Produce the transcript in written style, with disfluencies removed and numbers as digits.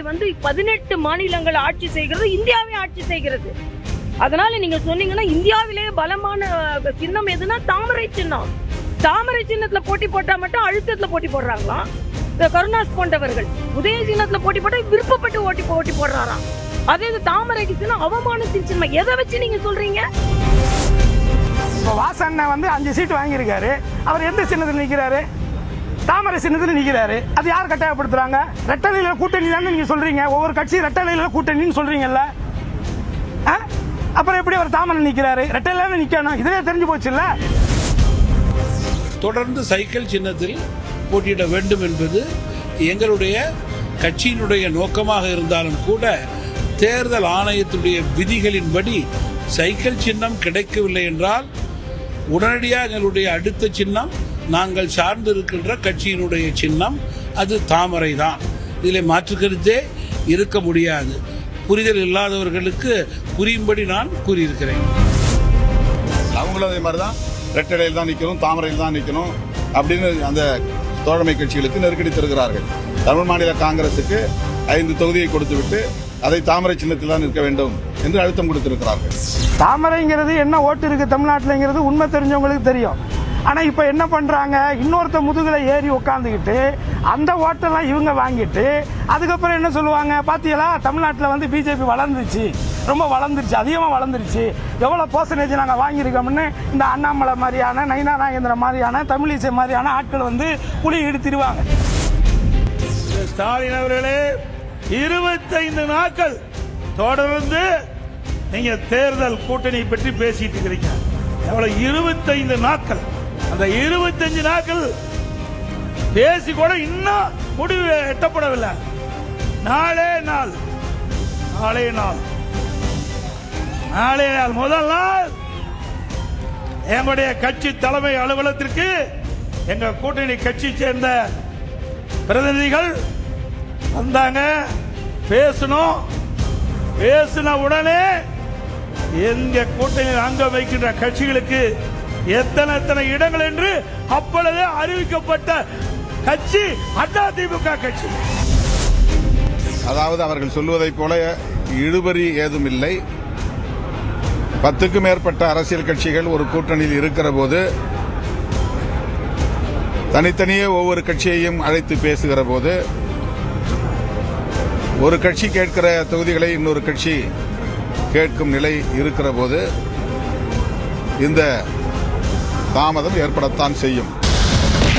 வந்து 18 மாநிலங்கள் ஆட்சி செய்கிறது, இந்தியாவே ஆட்சி செய்கிறது. அதனால நீங்க சொன்னீங்கன்னா இந்தியாவிலேயே பலமான சின்னம் எதுனா தாமரை சின்னம். தாமரை சின்னத்துல போட்டி போட்டா மட்டும் அழுத்தத்துல போட்டி போடுறாங்களாம் கருணாஸ் போன்றவர்கள். உதய சின்னத்துல போட்டி போட்டா விருப்பப்பட்டு போட்டி போடுறாராம். அதே தாமரைக்கு சின்னம் அவமானத்தின் சின்னம். எதை வச்சு நீங்க சொல்றீங்க? வாசன் வந்து 5 சீட் வாங்கியிருக்காரு. அவர் எந்த சின்னத்தில் நிற்கிறாரு? தாமரை சின்னத்தில் நிற்கிறாரு. அது யார் கட்டாயப்படுத்துறாங்க? ரெட்டலையில கூட்டணி தான் நீங்க சொல்றீங்க. ஒவ்வொரு கட்சி ரெட்டலையில கூட்டணின்னு சொல்றீங்கல்ல, அப்புறம் எப்படி அவர் தாமரை நிற்கிறாரு? ரெட்டலையில நிக்கணும், இதுவே தெரிஞ்சு போச்சு இல்ல. தொடர்ந்து சைக்கிள் சின்னத்தில் போட்டியிட வேண்டும் என்பது எங்களுடைய கட்சியினுடைய நோக்கமாக இருந்தாலும் கூட தேர்தல் ஆணையத்துடைய விதிகளின்படி சைக்கிள் சின்னம் கிடைக்கவில்லை என்றால் உடனடியாக எங்களுடைய அடுத்த சின்னம் நாங்கள் சார்ந்து இருக்கின்ற கட்சியினுடைய சின்னம், அது தாமரை தான். இதில் மாற்று கருத்தே இருக்க முடியாது. புரிதல் இல்லாதவர்களுக்கு புரியும்படி நான் கூறியிருக்கிறேன். அவங்களும் அதே மாதிரி தான் ரெட்டடையில் தான் நிற்கணும், தாமரையில் தான் நிற்கணும் அப்படின்னு அந்த தோழமை கட்சிகளுக்கு நெருக்கடி தருகிறார்கள். தமிழ் மாநில காங்கிரசுக்கு 5 தொகுதியை கொடுத்துவிட்டு அதை தாமரை சின்னத்தில் தான் நிற்க வேண்டும் என்று அழுத்தம் கொடுத்திருக்கிறார்கள். தாமரைங்கிறது என்ன ஓட்டு இருக்கு தமிழ்நாட்டில்ங்கிறது உண்மை தெரிஞ்சவங்களுக்கு தெரியும். ஆனா இப்ப என்ன பண்றாங்க, இன்னொருத்த முதுகுல ஏறி உட்காந்துக்கிட்டு அந்த ஓட்டெல்லாம் இவங்க வாங்கிட்டு அதுக்கப்புறம் என்ன சொல்லுவாங்க, பாத்தீங்களா தமிழ்நாட்டில் வந்து பிஜேபி வளர்ந்துச்சு, ரொம்ப வளர்ந்துருச்சு, அதிகமாக வளர்ந்துருச்சு, எவ்வளோ பர்சன்டேஜ் நாங்கள் வாங்கியிருக்கோம்னு இந்த அண்ணாமலை மாதிரியான, நயினா நாகேந்திர மாதிரியான, தமிழிசை மாதிரியான ஆட்கள் வந்து புலி எடுத்துருவாங்க. ஸ்டாலின் அவர்களே, 25 நாட்கள் தொடர்ந்து நீங்க தேர்தல் கூட்டணி பற்றி பேசிட்டு இருக்கிறீங்க. எவ்வளவு 25 நாட்கள்? அந்த 25 நாட்கள் பேசி கூட இன்னும் முடிவு எட்டப்படவில்லை. நாளே நாள் முதல் நாள் எங்களுடைய கட்சி தலைமை அலுவலகத்திற்கு எங்க கூட்டணி கட்சி சேர்ந்த பிரதிநிதிகள் வந்தாங்க, பேசணும். பேசின உடனே எங்க கூட்டணியில் அங்க வைக்கின்ற கட்சிகளுக்கு எத்தனை இடங்கள் என்று அப்பொழுது அறிவிக்கப்பட்ட கட்சி அதிமுக கட்சி. அதாவது அவர்கள் சொல்வதைப் போல இழுபறி ஏதும் இல்லை. 10க்கும் மேற்பட்ட அரசியல் கட்சிகள் ஒரு கூட்டணியில் இருக்கிற போது தனித்தனியே ஒவ்வொரு கட்சியையும் அழைத்து பேசுகிற போது ஒரு கட்சி கேட்கிற தொகுதிகளை இன்னொரு கட்சி கேட்கும் நிலை இருக்கிற போது இந்த தாமதம் ஏற்படத்தான் செய்யும்.